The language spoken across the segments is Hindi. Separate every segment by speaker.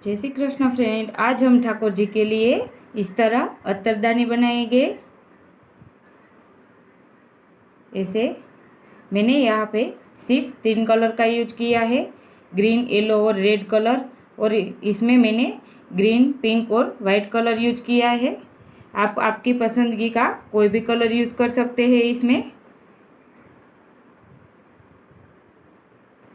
Speaker 1: जय श्री कृष्ण फ्रेंड। आज हम ठाकुर जी के लिए इस तरह अत्तरदानी बनाएंगे। ऐसे मैंने यहाँ पे सिर्फ 3 कलर का यूज किया है, ग्रीन, येलो और रेड कलर। और इसमें मैंने ग्रीन, पिंक और वाइट कलर यूज किया है। आप आपकी पसंदगी का कोई भी कलर यूज कर सकते हैं इसमें।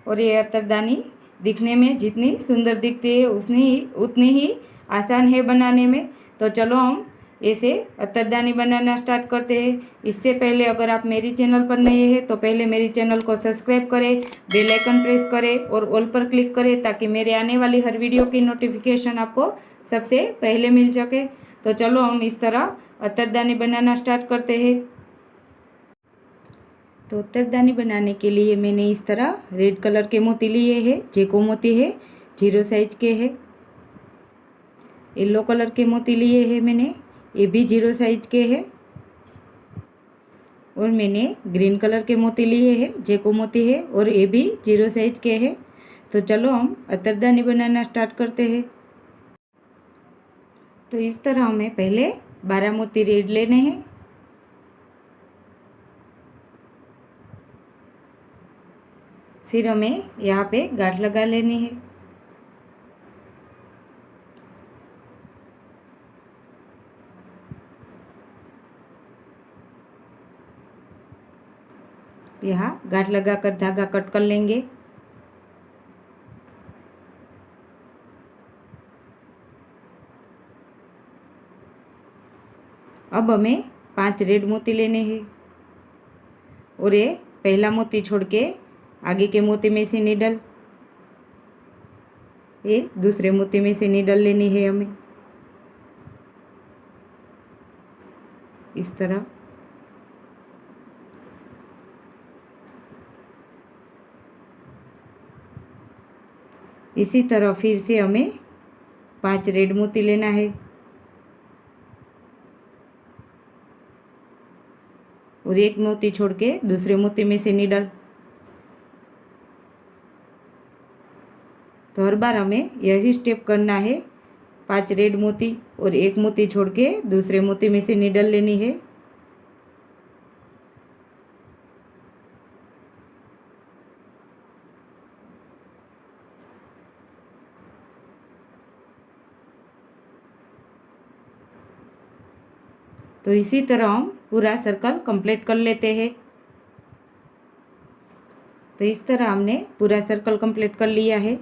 Speaker 1: और ये अत्तरदानी दिखने में जितनी सुंदर दिखती है उतनी ही आसान है बनाने में। तो चलो हम ऐसे अत्तरदानी बनाना स्टार्ट करते हैं। इससे पहले अगर आप मेरी चैनल पर नए हैं तो पहले मेरी चैनल को सब्सक्राइब करें, बेल आइकन प्रेस करें और ऑल पर क्लिक करें ताकि मेरे आने वाली हर वीडियो की नोटिफिकेशन आपको सबसे पहले मिल सके। तो चलो हम इस तरह अत्तरदानी बनाना स्टार्ट करते हैं। तो अत्तरदानी बनाने के लिए मैंने इस तरह रेड कलर के मोती लिए हैं। जेको मोती है 0 साइज के है। येलो कलर के मोती लिए हैं मैंने, ये भी 0 साइज के है। और मैंने ग्रीन कलर के मोती लिए हैं, जेको मोती है, और ये भी 0 साइज के है। तो चलो हम अत्तरदानी बनाना स्टार्ट करते हैं। तो इस तरह हमें पहले 12 मोती रेड लेने हैं। फिर हमें यहाँ पे गांठ लगा लेनी है। यहाँ गांठ लगाकर धागा कट कर लेंगे। अब हमें 5 रेड मोती लेने हैं और ये पहला मोती छोड़ के आगे के मोती में से नीडल, ये दूसरे मोती में से नीडल लेनी है हमें इस तरह। इसी तरह फिर से हमें 5 रेड मोती लेना है और एक मोती छोड़ के दूसरे मोती में से नीडल। तो हर बार हमें यही स्टेप करना है। 5 रेड मोती और एक मोती छोड़ के दूसरे मोती में से नीडल लेनी है। तो इसी तरह हम पूरा सर्कल कंप्लीट कर लेते हैं। तो इस तरह हमने पूरा सर्कल कंप्लीट कर लिया है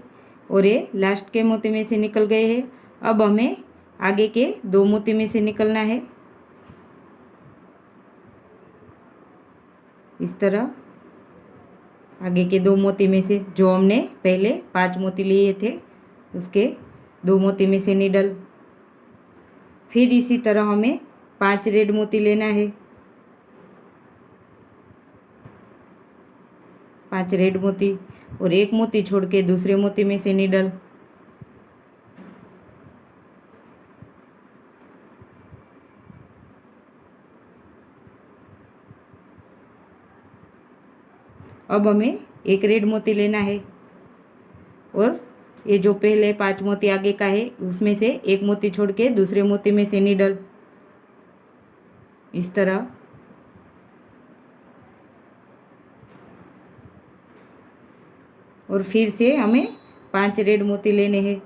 Speaker 1: और ये लास्ट के मोती में से निकल गए हैं। अब हमें आगे के 2 मोती में से निकलना है इस तरह। आगे के 2 मोती में से जो हमने पहले 5 मोती लिए थे उसके 2 मोती में से नीडल। फिर इसी तरह हमें 5 रेड मोती लेना है। 5 रेड मोती और एक मोती छोड़ के दूसरे मोती में से नीडल। अब हमें एक रेड मोती लेना है और ये जो पहले 5 मोती आगे का है उसमें से एक मोती छोड़ के दूसरे मोती में से नीडल इस तरह। और फिर से हमें 5 रेड मोती लेने हैं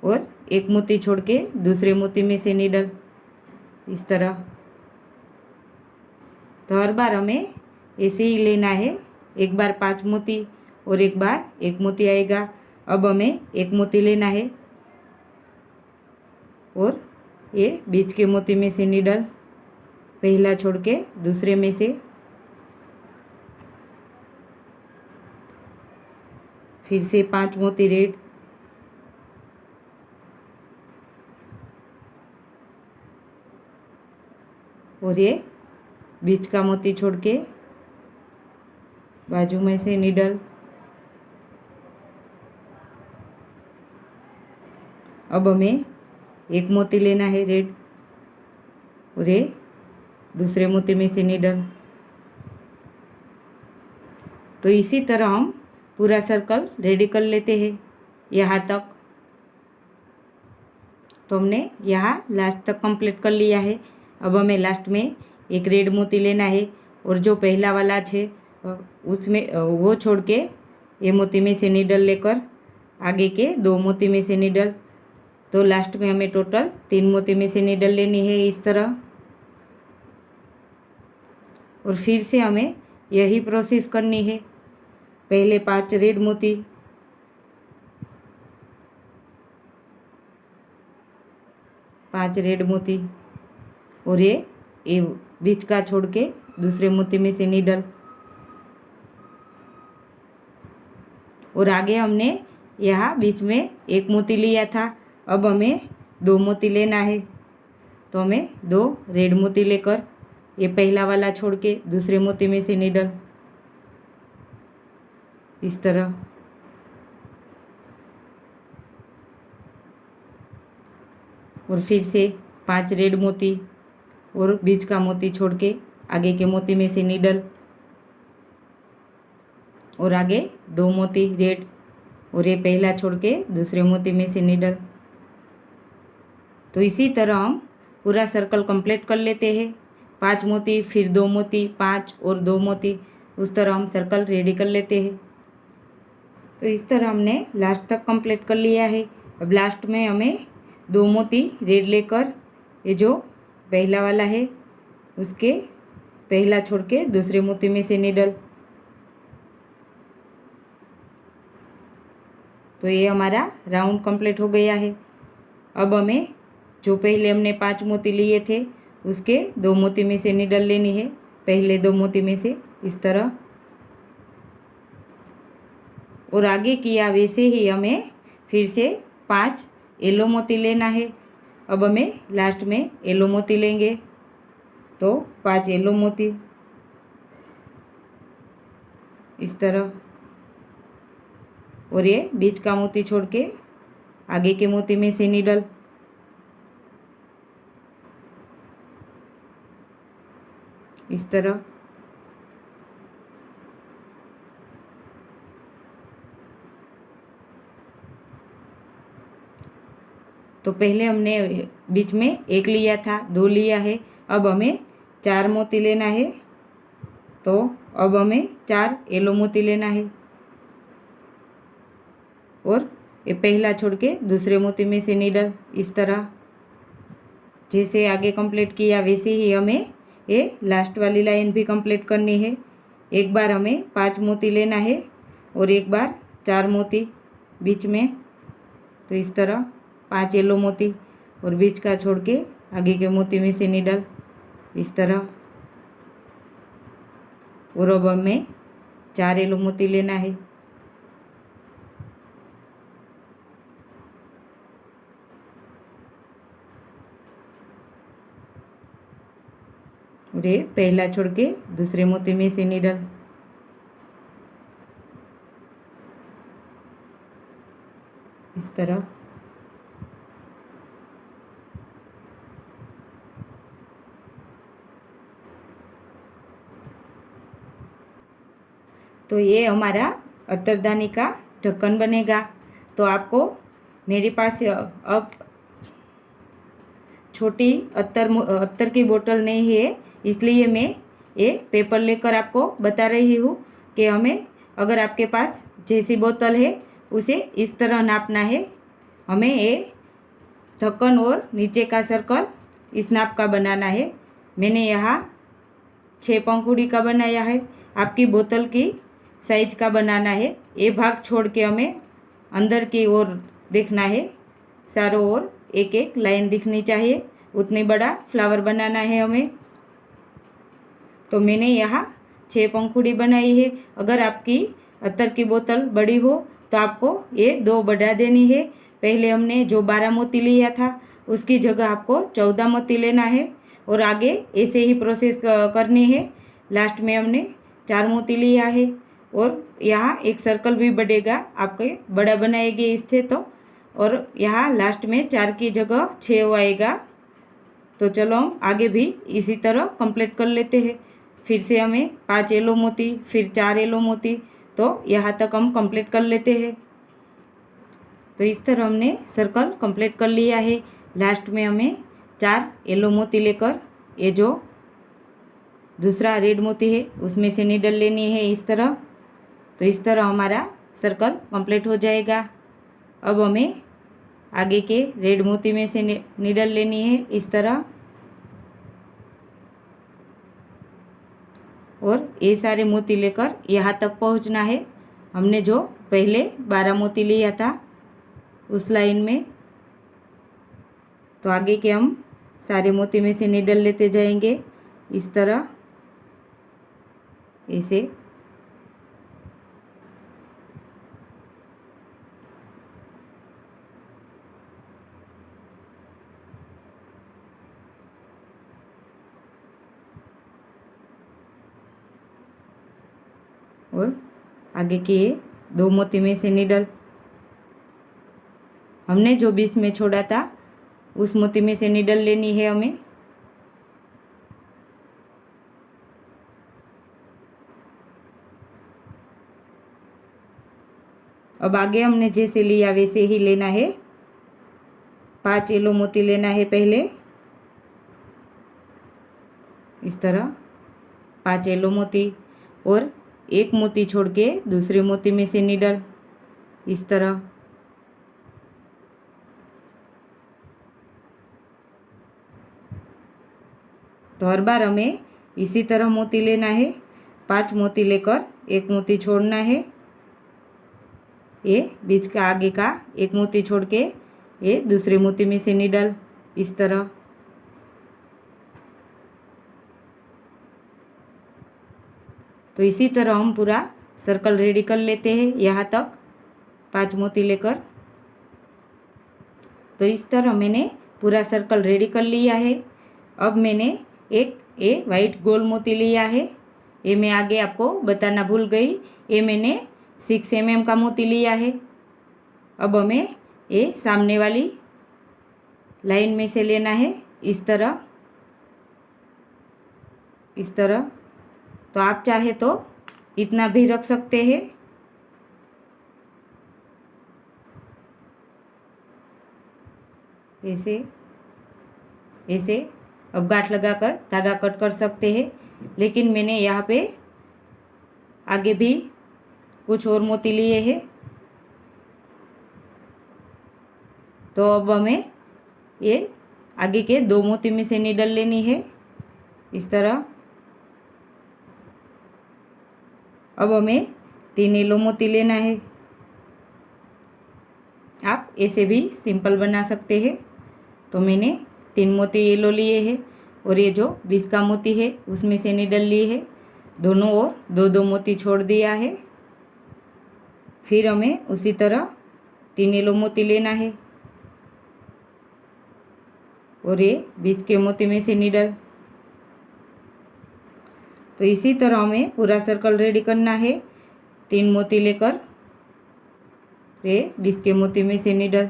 Speaker 1: और एक मोती छोड़ के दूसरे मोती में से नीडल इस तरह। तो हर बार हमें ऐसे ही लेना है। एक बार 5 मोती और एक बार एक मोती आएगा। अब हमें एक मोती लेना है और ये बीच के मोती में से नीडल पहला छोड़ के दूसरे में से। फिर से 5 मोती रेड और ये बीच का मोती छोड़ के बाजू में से नीडल। अब हमें एक मोती लेना है रेड और ये दूसरे मोती में से नीडल। तो इसी तरह हम पूरा सर्कल रेडी कर लेते हैं यहाँ तक। तो हमने यहाँ लास्ट तक कंप्लीट कर लिया है। अब हमें लास्ट में एक रेड मोती लेना है और जो पहला वाला है उसमें वो छोड़ के ये मोती में से नीडल लेकर आगे के 2 मोती में से नीडल, तो लास्ट में हमें टोटल 3 मोती में से नीडल लेनी है इस तरह। और फिर से हमें यही प्रोसेस करनी है। पहले 5 रेड मोती, और ये बीच का छोड़ के दूसरे मोती में से नीडल, और आगे हमने यहाँ बीच में 1 मोती लिया था, अब हमें 2 मोती लेना है। तो हमें 2 रेड मोती लेकर ये पहला वाला छोड़ के दूसरे मोती में से नीडल इस तरह, और फिर से 5 रेड मोती और बीच का मोती छोड़ के आगे के मोती में से नीडल, और आगे 2 मोती रेड और ये पहला छोड़ के दूसरे मोती में से नीडल। तो इसी तरह हम पूरा सर्कल कंप्लीट कर लेते हैं। 5 मोती, फिर 2 मोती, 5 और 2 मोती, उस तरह हम सर्कल रेडी कर लेते हैं। तो इस तरह हमने लास्ट तक कंप्लीट कर लिया है। अब लास्ट में हमें 2 मोती रेड लेकर ये जो पहला वाला है उसके पहला छोड़ के दूसरे मोती में से नीडल, तो ये हमारा राउंड कंप्लीट हो गया है। अब हमें जो पहले हमने 5 मोती लिए थे उसके 2 मोती में से नीडल लेनी है, पहले 2 मोती में से इस तरह, और आगे किया वैसे ही हमें फिर से 5 येलो मोती लेना है। अब हमें लास्ट में येलो मोती लेंगे, तो 5 येलो मोती इस तरह, और ये बीच का मोती छोड़ के आगे के मोती में से नीडल, इस तरह। तो पहले हमने बीच में 1 लिया था, 2 लिया है, अब हमें 4 मोती लेना है। तो अब हमें 4 येलो मोती लेना है, और ये पहला छोड़ के दूसरे मोती में से नीडल इस तरह। जैसे आगे कंप्लीट किया वैसे ही हमें ये लास्ट वाली लाइन भी कंप्लीट करनी है। एक बार हमें 5 मोती लेना है और एक बार 4 मोती बीच में, तो इस तरह 5 येलो मोती और बीच का छोड़ के आगे के मोती में से नीडल इस तरह। और अब हमें 4 येलो मोती लेना है, और ये पहला छोड़ के दूसरे मोती में से नीडल, इस तरह। तो ये हमारा अत्तरदानी का ढक्कन बनेगा। तो आपको मेरे पास अब छोटी अत्तर की बोतल नहीं है, इसलिए मैं ये पेपर लेकर आपको बता रही हूँ कि हमें अगर आपके पास जैसी बोतल है उसे इस तरह नापना है। हमें ये ढक्कन और नीचे का सर्कल इस नाप का बनाना है। मैंने यहाँ 6 पंखुड़ी का बनाया है, आपकी बोतल की साइज का बनाना है। ये भाग छोड़ के हमें अंदर की ओर देखना है, चारों ओर एक एक लाइन दिखनी चाहिए, उतनी बड़ा फ्लावर बनाना है हमें। तो मैंने यहाँ 6 पंखुड़ी बनाई है। अगर आपकी अत्तर की बोतल बड़ी हो तो आपको ये 2 बढ़ा देनी है। पहले हमने जो 12 मोती लिया था उसकी जगह आपको 14 मोती लेना है, और आगे ऐसे ही प्रोसेस करनी है। लास्ट में हमने 4 मोती लिया है, और यहाँ एक सर्कल भी बढ़ेगा, आपके बड़ा बनाएंगे इससे तो, और यहाँ लास्ट में 4 की जगह 6 आएगा। तो चलो हम आगे भी इसी तरह कंप्लीट कर लेते हैं। फिर से हमें 5 येलो मोती, फिर 4 येलो मोती तो यहाँ तक हम कंप्लीट कर लेते हैं। तो इस तरह हमने सर्कल कंप्लीट कर लिया है। लास्ट में हमें 4 येलो मोती लेकर ये जो दूसरा रेड मोती है उसमें से नीडल लेनी है इस तरह। तो इस तरह हमारा सर्कल कंप्लीट हो जाएगा। अब हमें आगे के रेड मोती में से नीडल लेनी है इस तरह, और ये सारे मोती लेकर यहाँ तक पहुँचना है। हमने जो पहले 12 मोती लिया था उस लाइन में, तो आगे के हम सारे मोती में से नीडल लेते जाएंगे इस तरह, ऐसे। और आगे के 2 मोती में से नीडल हमने जो बीच में छोड़ा था उस मोती में से नीडल लेनी है हमें। अब आगे हमने जैसे लिया वैसे ही लेना है। 5 येलो मोती लेना है पहले इस तरह, 5 येलो मोती, और 1 मोती छोड़ के दूसरे मोती में से नीडल इस तरह। तो हर बार हमें इसी तरह मोती लेना है। 5 मोती लेकर 1 मोती छोड़ना है, ये बीच का आगे का 1 मोती छोड़ के ये दूसरे मोती में से नीडल इस तरह। तो इसी तरह हम पूरा सर्कल रेडी कर लेते हैं यहाँ तक 5 मोती लेकर। तो इस तरह मैंने पूरा सर्कल रेडी कर लिया है। अब मैंने एक ये वाइट गोल मोती लिया है, ये मैं आगे आपको बताना भूल गई। ये मैंने 6 mm का मोती लिया है। अब हमें ये सामने वाली लाइन में से लेना है इस तरह, इस तरह। तो आप चाहे तो इतना भी रख सकते हैं, ऐसे ऐसे। अब गांठ लगाकर धागा कट कर सकते हैं, लेकिन मैंने यहाँ पे आगे भी कुछ और मोती लिए हैं। तो अब हमें ये आगे के 2 मोती में से नीडल लेनी है इस तरह। अब हमें 3 येलो मोती लेना है। आप ऐसे भी सिंपल बना सकते हैं। तो मैंने 3 मोती येलो लिए हैं, और ये जो बीच का मोती है उसमें से नीडल लिए है। दोनों ओर 2-2 मोती छोड़ दिया है। फिर हमें उसी तरह 3 येलो मोती लेना है, और ये बीच के मोती में से नीडल। तो इसी तरह हमें पूरा सर्कल रेडी करना है। 3 मोती लेकर ये बीच के मोती में से नीडल।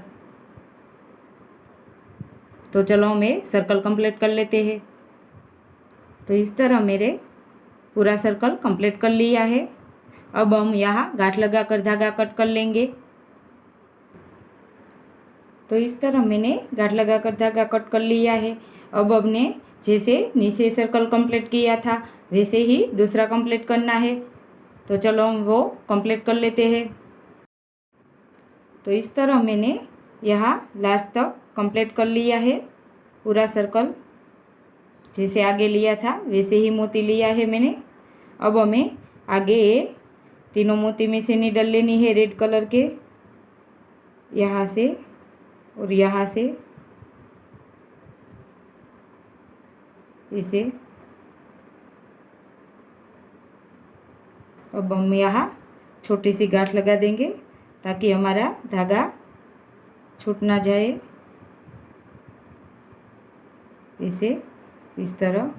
Speaker 1: तो चलो हमें सर्कल कंप्लीट कर लेते हैं। तो इस तरह मेरे पूरा सर्कल कंप्लीट कर लिया है। अब हम यहाँ गांठ लगाकर धागा कट कर लेंगे। तो इस तरह मैंने गांठ लगाकर धागा कट कर लिया है। अब हमने जैसे नीचे सर्कल कंप्लीट किया था वैसे ही दूसरा कंप्लीट करना है। तो चलो हम वो कंप्लीट कर लेते हैं। तो इस तरह मैंने यहाँ लास्ट तक कंप्लीट कर लिया है पूरा सर्कल। जैसे आगे लिया था वैसे ही मोती लिया है मैंने। अब हमें आगे ये तीनों मोती में से नीडल लेनी है रेड कलर के, यहाँ से और यहाँ से, ऐसे। अब हम यहाँ छोटी सी गांठ लगा देंगे ताकि हमारा धागा छूट ना जाए, इसे इस तरह।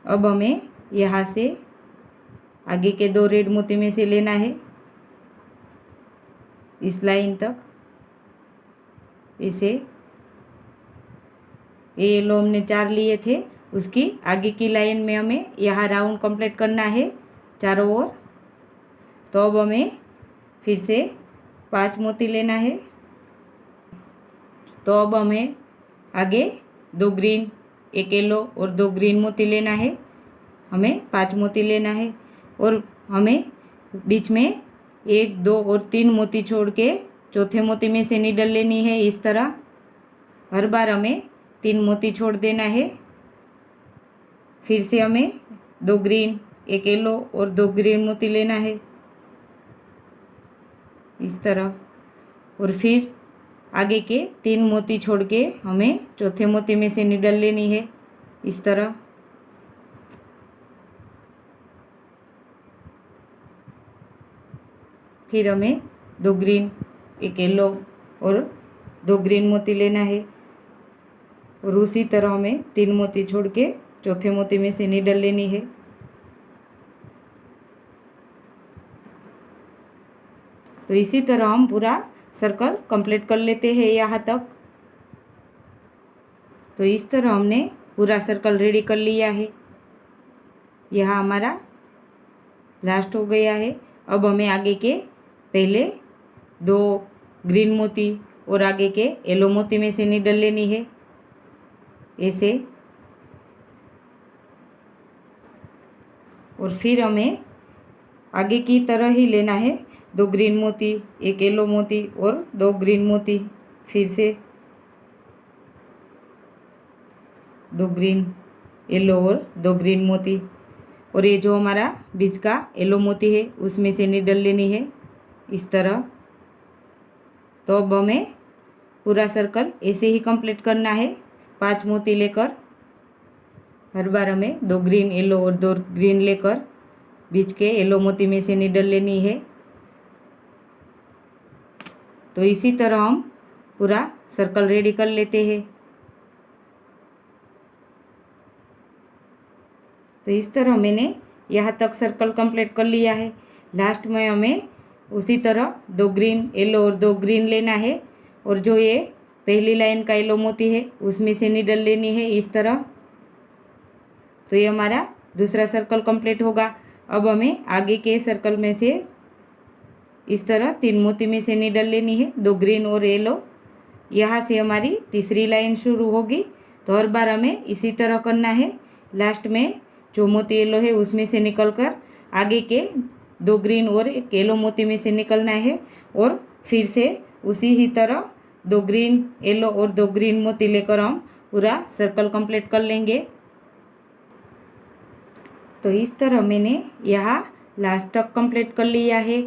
Speaker 1: अब हमें यहाँ से आगे के 2 रेड मोती में से लेना है इस लाइन तक, इसे। ये येलो हमने 4 लिए थे उसकी आगे की लाइन में हमें यहाँ राउंड कंप्लीट करना है चारों ओर। तो अब हमें फिर से 5 मोती लेना है। तो अब हमें आगे 2 ग्रीन, 1 येलो और 2 ग्रीन मोती लेना है। हमें 5 मोती लेना है और हमें बीच में 1, 2 और 3 मोती छोड़ के चौथे मोती में से नीडल लेनी है। इस तरह हर बार हमें 3 मोती छोड़ देना है। फिर से हमें 2 ग्रीन, 1 येलो और 2 ग्रीन मोती लेना है इस तरह। और फिर आगे के 3 मोती छोड़ के हमें चौथे मोती में से नीडल लेनी है इस तरह। फिर हमें 2 ग्रीन, 1 येलो और 2 ग्रीन मोती लेना है और उसी तरह हमें 3 मोती छोड़ के चौथे मोती में से नीडल लेनी है। तो इसी तरह हम पूरा सर्कल कंप्लीट कर लेते हैं यहाँ तक। तो इस तरह हमने पूरा सर्कल रेडी कर लिया है। यहाँ हमारा लास्ट हो गया है। अब हमें आगे के पहले 2 ग्रीन मोती और आगे के येलो मोती में से नीडल लेनी है ऐसे। और फिर हमें आगे की तरह ही लेना है 2 ग्रीन मोती, 1 येलो मोती और 2 ग्रीन मोती। फिर से 2 ग्रीन, येलो और 2 ग्रीन मोती। और ये जो हमारा बीच का येलो मोती है उसमें से नीडल लेनी है इस तरह। तो अब हमें पूरा सर्कल ऐसे ही कंप्लीट करना है 5 मोती लेकर। हर बार हमें 2 ग्रीन, येलो और 2 ग्रीन लेकर बीच के येलो मोती में से नीडल लेनी है। तो इसी तरह हम पूरा सर्कल रेडी कर लेते हैं। तो इस तरह मैंने यहाँ तक सर्कल कंप्लीट कर लिया है। लास्ट में हमें उसी तरह 2 ग्रीन, येलो और 2 ग्रीन लेना है और जो ये पहली लाइन का येलो मोती है उसमें से नीडल लेनी है इस तरह। तो ये हमारा दूसरा सर्कल कंप्लीट होगा। अब हमें आगे के सर्कल में से इस तरह 3 मोती में से नीडल लेनी है, 2 ग्रीन और येलो। यहाँ से हमारी तीसरी लाइन शुरू होगी। तो हर बार हमें इसी तरह करना है। लास्ट में जो मोती येलो है उसमें से निकलकर आगे के 2 ग्रीन और 1 येलो मोती में से निकलना है और फिर से उसी ही तरह 2 ग्रीन, येलो और 2 ग्रीन मोती लेकर हम पूरा सर्कल कंप्लीट कर लेंगे। तो इस तरह मैंने यहाँ लास्ट तक कंप्लीट कर लिया है।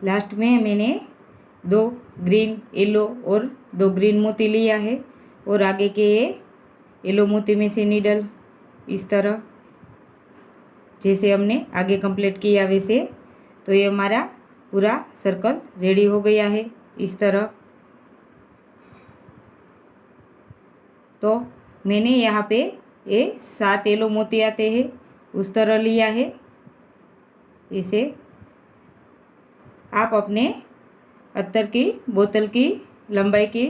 Speaker 1: लास्ट में मैंने 2 ग्रीन, येलो और 2 ग्रीन मोती लिया है और आगे के ये येलो मोती में से नीडल इस तरह जैसे हमने आगे कंप्लीट किया वैसे। तो ये हमारा पूरा सर्कल रेडी हो गया है इस तरह। तो मैंने यहाँ पे ये 7 येलो मोती आते हैं उस तरह लिया है इसे। आप अपने अत्तर की बोतल की लंबाई की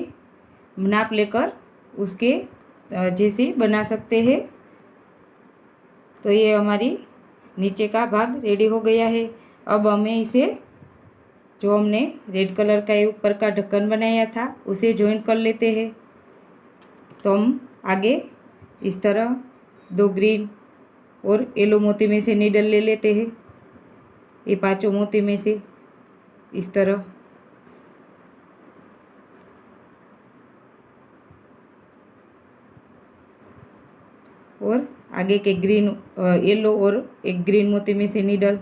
Speaker 1: नाप लेकर उसके जैसे बना सकते हैं। तो ये हमारी नीचे का भाग रेडी हो गया है। अब हमें इसे जो हमने रेड कलर का ऊपर का ढक्कन बनाया था उसे जॉइन कर लेते हैं। तो हम आगे इस तरह 2 ग्रीन और येलो मोती में से नीडल ले लेते हैं ये 5 मोती में से इस तरह। और आगे के ग्रीन, येलो और 1 ग्रीन मोती में से नीडल।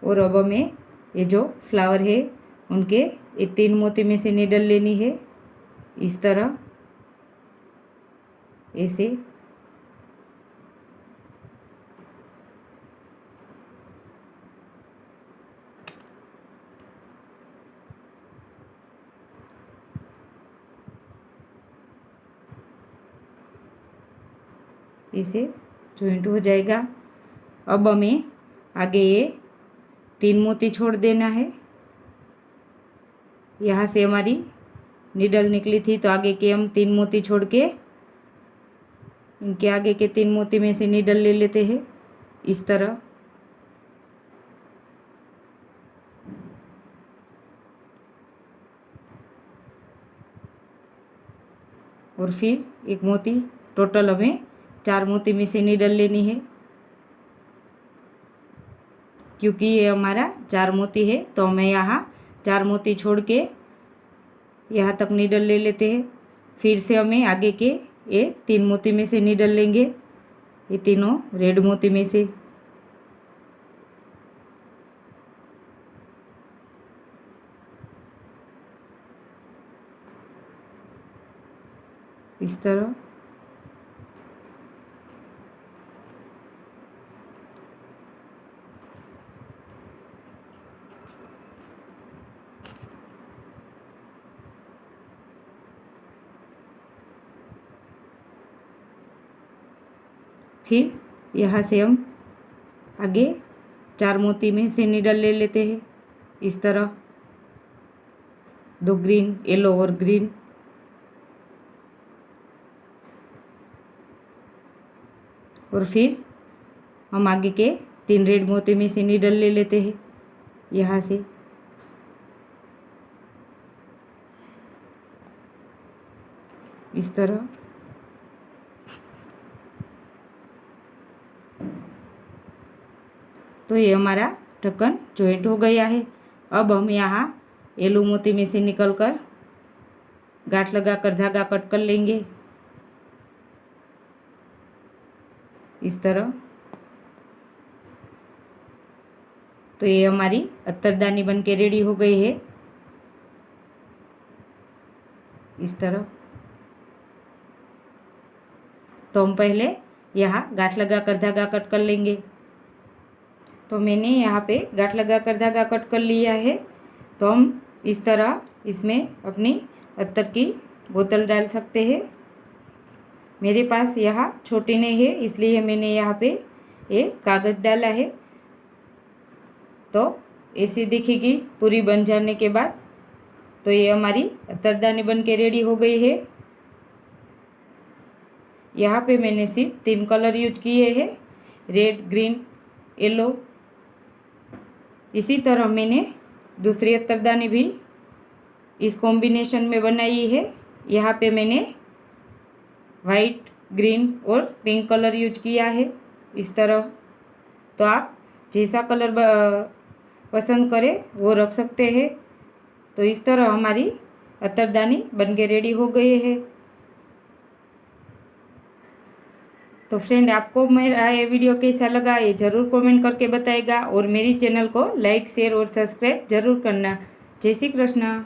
Speaker 1: और अब हमें ये जो फ्लावर है उनके ये 3 मोती में से नीडल लेनी है इस तरह ऐसे। इसे जॉइंट हो जाएगा। अब हमें आगे ये 3 मोती छोड़ देना है यहाँ से हमारी नीडल निकली थी, तो आगे के हम 3 मोती छोड़ के इनके आगे के 3 मोती में से नीडल ले लेते हैं इस तरह। और फिर एक मोती, टोटल हमें 4 मोती में से नीडल लेनी है। क्योंकि ये हमारा 4 मोती है तो हमें यहाँ 4 मोती छोड़ के यहाँ तक नीडल ले लेते हैं। फिर से हमें आगे के ये 3 मोती में से नीडल लेंगे, ये तीनों रेड मोती में से। इस तरह। फिर यहाँ से हम आगे 4 मोती में से नीडल ले लेते हैं इस तरह, 2 ग्रीन, येलो और ग्रीन। और फिर हम आगे के 3 रेड मोती में से नीडल ले लेते हैं यहाँ से। इस तरह। तो ये हमारा ढक्कन जॉइंट हो गया है। अब हम यहाँ येलो मोती में से निकलकर गांठ लगाकर धागा कट कर लेंगे इस तरह। तो ये हमारी अत्तरदानी बन के रेडी हो गई है इस तरह। तो हम पहले यहाँ गांठ लगाकर धागा कट कर लेंगे। तो मैंने यहाँ पे गांठ लगाकर धागा कट कर लिया है। तो हम इस तरह इसमें अपनी अत्तर की बोतल डाल सकते हैं। मेरे पास यहाँ छोटी नहीं है, इसलिए मैंने यहाँ पे एक कागज़ डाला है। तो ऐसी दिखेगी पूरी बन जाने के बाद। तो ये हमारी अत्तरदानी बन के रेडी हो गई है। यहाँ पे मैंने सिर्फ 3 कलर यूज किए हैं, रेड, ग्रीन, येलो। इसी तरह मैंने दूसरी अत्तरदानी भी इस कॉम्बिनेशन में बनाई है। यहाँ पे मैंने वाइट, ग्रीन और पिंक कलर यूज किया है इस तरह। तो आप जैसा कलर पसंद करें वो रख सकते हैं। तो इस तरह हमारी अत्तरदानी बन के रेडी हो गई है। तो फ्रेंड, आपको मेरा ये वीडियो कैसा लगा ये ज़रूर कमेंट करके बताएगा। और मेरी चैनल को लाइक, शेयर और सब्सक्राइब ज़रूर करना। जय श्री कृष्ण।